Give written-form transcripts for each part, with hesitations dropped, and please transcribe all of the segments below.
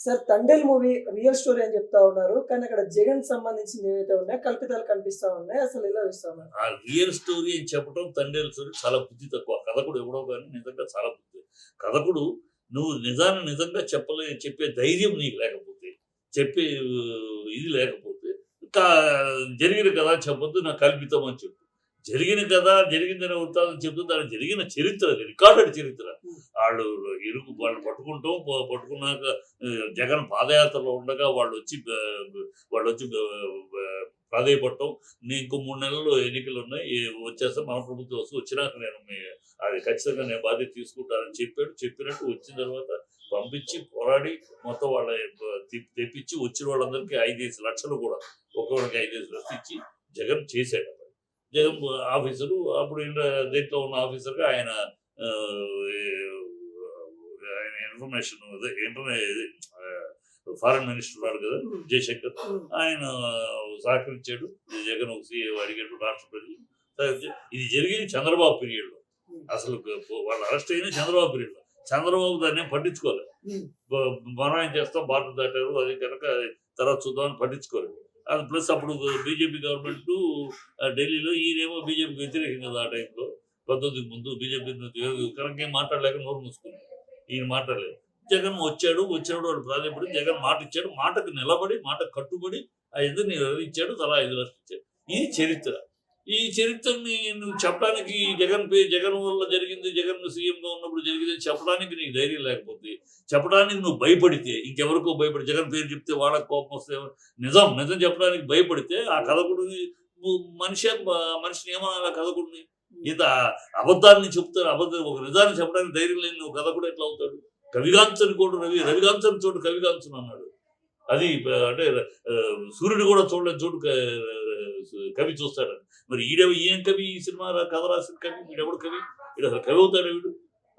Sir 'Thandel' movie real story అని చెప్తా ఉన్నారు. కానీ అక్కడ జగన్ సంబంధించింది ఏవైతే ఉన్నాయో కల్పితాలు కనిపిస్తా ఉన్నాయి. అసలు ఎలా చూస్తా ఉన్నారు? ఆ రియల్ స్టోరీ అని చెప్పడం తండ్రి స్టోరీ చాలా బుద్ధి తక్కువ. కథకుడు ఎవడో కానీ నిజంగా చాలా బుద్ధి. కథకుడు నువ్వు నిజాన్ని నిజంగా చెప్పే ధైర్యం నీకు లేకపోతే, చెప్పే ఇది లేకపోతే జరిగిన కథ చెప్పొద్దు, నాకు కల్పితం అని చెప్పు. జరిగిన కథ జరిగిందనే వృత్తాంతం చెప్తూ దానికి జరిగిన చరిత్ర, రికార్డెడ్ చరిత్ర. వాళ్ళు పట్టుకున్నాక జగన్ పాదయాత్రలో ఉండగా వాళ్ళు వచ్చి ప్రాధేయపడటం, ఇంకో 3 నెలల్లో ఎన్నికలు ఉన్నాయి, వచ్చేస్తే మన ప్రభుత్వం వచ్చినాక నేను అది ఖచ్చితంగా నేను బాధ్యత తీసుకుంటానని చెప్పినట్టు వచ్చిన తర్వాత పంపించి పోరాడి మొత్తం వాళ్ళ తెప్పించి వచ్చిన వాళ్ళందరికీ 5 లక్షలు కూడా ఒక్కొక్కరికి 5 లక్షలు ఇచ్చి జగన్ చేశాడు. జగన్ ఆఫీసరు అప్పుడు దేంట్లో ఉన్న ఆఫీసర్గా ఆయన ఇన్ఫర్మేషన్ ఫారెన్ మినిస్టర్ ఉన్నాడు కదా జయశంకర్, ఆయన సహకరించాడు. జగన్ ఒక సీఏ అడిగాడు రాష్ట్ర ప్రజలు. ఇది జరిగింది చంద్రబాబు పీరియడ్లో. అసలు వాళ్ళు అరెస్ట్ అయిన చంద్రబాబు పీరియడ్లో. చంద్రబాబు దాన్ని పట్టించుకోలేదు. మనం ఏం చేస్తాం, భారత దాటారు, అది కనుక తర్వాత చూద్దామని పట్టించుకోలేదు. అది ప్లస్ అప్పుడు బీజేపీ గవర్నమెంట్ ఢిల్లీలో, ఈయనేమో బీజేపీకి వ్యతిరేకం కదా ఆ టైంలో, 19 ముందు బీజేపీ కనుక ఏం మాట్లాడలేక నోరు మూసుకుంది. ఈయన మాట్లాడలేదు. జగన్ వచ్చినప్పుడు వాడు ప్రాధాన్యపడి జగన్ మాట ఇచ్చాడు, మాటకు నిలబడి మాట కట్టుబడి ఆ ఎదురు ఇచ్చాడు, తలా 5 లక్షలు ఇచ్చాడు. ఇది చరిత్ర. ఈ చరిత్రని నువ్వు చెప్పడానికి జగన్ వల్ల జరిగింది, జగన్ సీఎంగా ఉన్నప్పుడు జరిగింది చెప్పడానికి నీకు ధైర్యం లేకపోతే, చెప్పడానికి నువ్వు భయపడితే, ఇంకెవరికో భయపడి జగన్ పేరు చెప్తే వాళ్ళకి కోపం వస్తే, నిజం చెప్పడానికి భయపడితే ఆ కథకుడిని మనిషిని ఏమన్నా కథకుడిని ఇంత అబద్ధాన్ని చెప్తారు, ఒక నిజాన్ని చెప్పడానికి ధైర్యం లేని నువ్వు కథకుడు ఎట్లా అవుతాడు? కవిగాంచని కూడా రవిగాంచని చోటు కవిగాంచను అన్నాడు. అది అంటే సూర్యుడు కూడా చూడలేదు చోటు కవి చూస్తాడని. మరి ఈయన కవి, ఈ సినిమా కథ రాసిన కవి, వీడెవడు కవి? వీడు అసలు కవి అవుతాడు? వీడు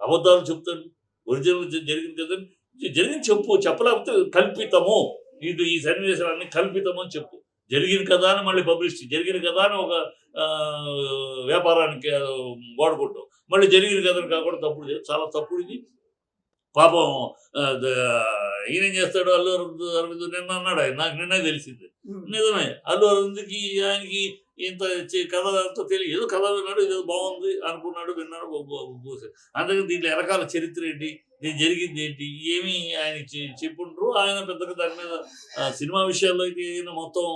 అబద్ధాలు చెప్తాడు. ఒరిజినల్ జరిగింది కదా జరిగింది చెప్పలేకపోతే కల్పితము, ఇది ఈ సన్నివేశాలన్నీ కల్పితము అని చెప్పు. జరిగిన కదా అని మళ్ళీ పబ్లిసిటీ, జరిగిన కదా అని ఒక వ్యాపారానికి వాడుకుంటాం. మళ్ళీ జరిగిన కథని కాకుండా తప్పుడు, చాలా తప్పుడు ఇది. పాపం ఈయనేం చేస్తాడు, అల్లు అరవింద్ నిన్న అన్నాడు, ఆయన నాకు నిన్నే తెలిసింది. నిజమే, అల్లు అరవింద్కి ఆయనకి ఇంత కథ తెలియదు, ఏదో కథ విన్నాడు, ఏదో బాగుంది అనుకున్నాడు, విన్నాడు, అందుకని దీంట్లో వెనకాల చరిత్ర ఏంటి, దీని జరిగింది ఏంటి, ఏమి ఆయన చెప్పుండ్రు. ఆయన పెద్దగా దాని మీద సినిమా విషయాల్లో అయితే ఈయన మొత్తం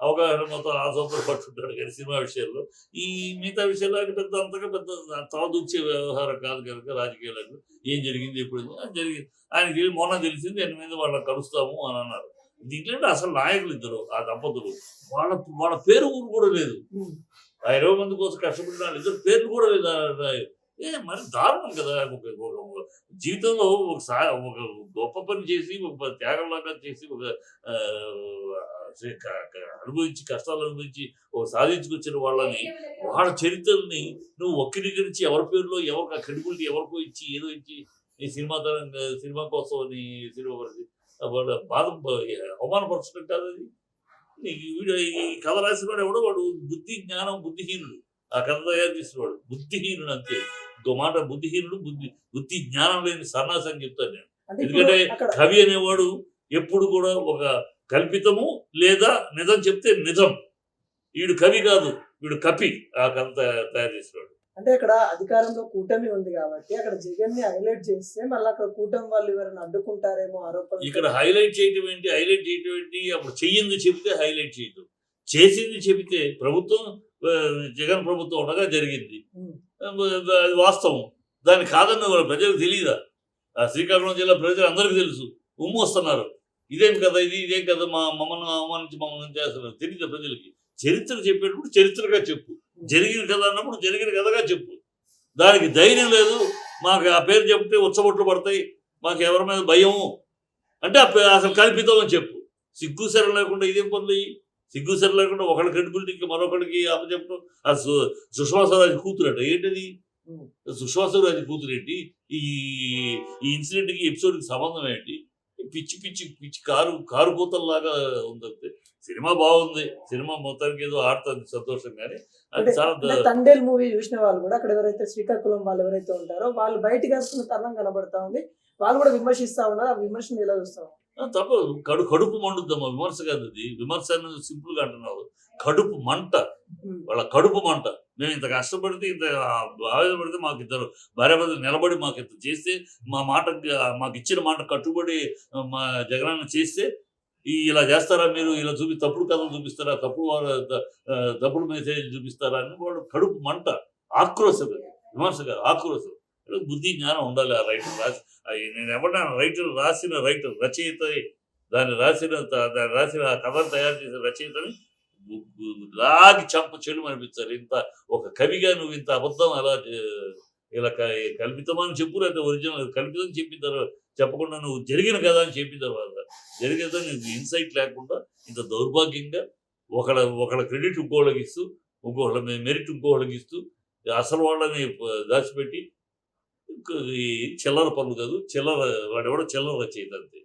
అవగాహన మొత్తం ఆసోపడి పట్టుకుంటాడు. కానీ సినిమా విషయాల్లో ఈ మిగతా విషయాల్లో పెద్ద అంతగా పెద్ద తలదూర్చే వ్యవహారం కాదు కనుక రాజకీయాలకు ఏం జరిగింది, ఎప్పుడు జరిగింది ఆయనకి మొన్న తెలిసింది, దాని మీద వాళ్ళని కలుస్తాము అని అన్నారు. దీంట్లో అసలు నాయకులు ఇద్దరు, ఆ దంపతులు, వాళ్ళ పేరు ఊరు కూడా లేదు. 20 మంది కోసం కష్టపడిన వాళ్ళు ఇద్దరు పేర్లు కూడా లేదు. మరి దారుణం కదా. జీవితంలో ఒక గొప్ప పని చేసి, ఒక త్యాగంలాగా చేసి, ఒక అనుభవించి కష్టాలు అనుభవించి ఒక సాధించుకొచ్చిన వాళ్ళని, వాళ్ళ చరిత్రల్ని నువ్వు వక్రీకరించి ఎవరి పేరులో ఎవరికి క్రెడిబిలిటీ ఎవరికో ఇచ్చి ఏదో ఇచ్చి ఈ సినిమా కోసం అని వాళ్ళ బాధ అవమానపరచడం కాదు అది. నీకు వీడు ఈ కథ రాసినవాడు ఎవడో వాడు బుద్ధి జ్ఞానం బుద్ధిహీనుడు. ఆ కథ తయారు చేసినవాడు బుద్ధిహీనుడు అంతే. ఇంకో మాట, బుద్ధిహీనుడు బుద్ధి జ్ఞానం లేని సన్నాసి అని చెప్తాను నేను. ఎందుకంటే కవి అనేవాడు ఎప్పుడు కూడా ఒక కల్పితము లేదా నిజం చెప్తే నిజం. వీడు కవి కాదు, వీడు కపి. ఆ కథ తయారు చేసినవాడు. అంటే అక్కడ అధికారంలో కూటమి ఉంది కాబట్టి అక్కడ జగన్ ని హైలైట్ చేస్తే మళ్ళీ అక్కడ కూటమి వాళ్ళు ఎవరైనా అడ్డుకుంటారేమో ఆరోపణ. ఇక్కడ హైలైట్ చేయటం ఏంటి, అప్పుడు చెయ్యింది చెబితే హైలైట్ చేయటం, చేసింది చెబితే ప్రభుత్వం జగన్ ప్రభుత్వం ఉండగా జరిగింది, అది వాస్తవం. దాన్ని కాదన్న వాళ్ళ ప్రజలకు తెలియదా? శ్రీకాకుళం జిల్లా ప్రజలు అందరికీ తెలుసు. వస్తున్నారు, ఇదేం కదా ఇదేం కదా మమ్మల్ని అవమానించి మమ్మల్ని చేస్తున్నారు, తెలియదు ప్రజలకి. చరిత్ర చెప్పేటప్పుడు చరిత్రగా చెప్పు, జరిగిన కథ అన్నప్పుడు జరిగిన కథగా చెప్పు. దానికి ధైర్యం లేదు, మాకు ఆ పేరు చెప్తే ఉచ్చబొట్లు పడతాయి, మాకు ఎవరి మీద భయము అంటే అసలు కల్పితం అని చెప్పు. సిగ్గుసెర లేకుండా ఇదేం పనులు, సిగ్గుసెర లేకుండా ఒకళ్ళ క్రెడిబిలిటీకి మరొకరికి అప్పచెప్పడం. ఆ సుష్మా స్వరాజ్ కూతురట ఏంటది, సుష్మా స్వరాజ్ కూతురు ఏంటి, ఈ ఇన్సిడెంట్కి ఎపిసోడ్కి సంబంధం ఏంటి? పిచ్చి కారు కూతల్లాగా ఉందంతే. సినిమా బాగుంది, సినిమా మొత్తానికి ఏదో ఆడుతుంది సంతోషం. కానీ అది చాలా 'తండేల్' మూవీ చూసిన వాళ్ళు కూడా అక్కడ ఎవరైతే శ్రీకాకుళం వాళ్ళు ఎవరైతే ఉంటారో వాళ్ళు బయటకు వస్తున్న తరుణం కనబడతా ఉంది. వాళ్ళు కూడా విమర్శిస్తా ఉన్నారు. ఆ విమర్శను ఎలా చూస్తాం? తప్పదు. కడుపు మండుద్దమ్మా, విమర్శ కాదు అది. విమర్శ అనేది సింపుల్ గా అంటున్నావు. కడుపు మంట, వాళ్ళ కడుపు మంట. మేము ఇంత కష్టపడితే, ఇంత ఆవేదన పడితే, మాకు ఇద్దరు భార్యాభర్తలు నిలబడి మాకు ఇంత చేస్తే, మాకు ఇచ్చిన మాట కట్టుబడి మా జగనన్న చేస్తే ఇలా చేస్తారా మీరు, ఇలా తప్పుడు కథలు చూపిస్తారా, తప్పుడు మెసేజ్ చూపిస్తారా అని వాడు కడుపు మంట, ఆక్రోశం. విమర్శ కాదు, ఆక్రోశం. బుద్ధి జ్ఞానం ఉండాలి ఆ రైటర్ రాసి. నేను ఎవరైనా రైటర్ రచయిత, దాన్ని రాసిన ఆ కథను తయారు చేసిన రచయితని లాగి చెడు అనిపించాలి. ఇంత ఒక కవిగా నువ్వు ఇంత అబద్ధం అలా ఇలా కల్పితమని చెప్పు, లేకపోతే ఒరిజినల్ కల్పితం చెప్పకుండా నువ్వు జరిగిన కదా అని చెప్పిన తర్వాత జరిగిన నీకు ఇన్సైట్ లేకుండా ఇంత దౌర్భాగ్యంగా ఒకళ్ళ క్రెడిట్ ఇంకోళ్ళకి ఇస్తూ, ఇంకోళ్ళ మెరిట్ ఇంకోళ్ళకి ఇస్తూ, అసలు వాళ్ళని దాచిపెట్టి, ఈ చిల్లర పనులు కాదు, వాడెవడో చిల్లర రచయిత అంతే.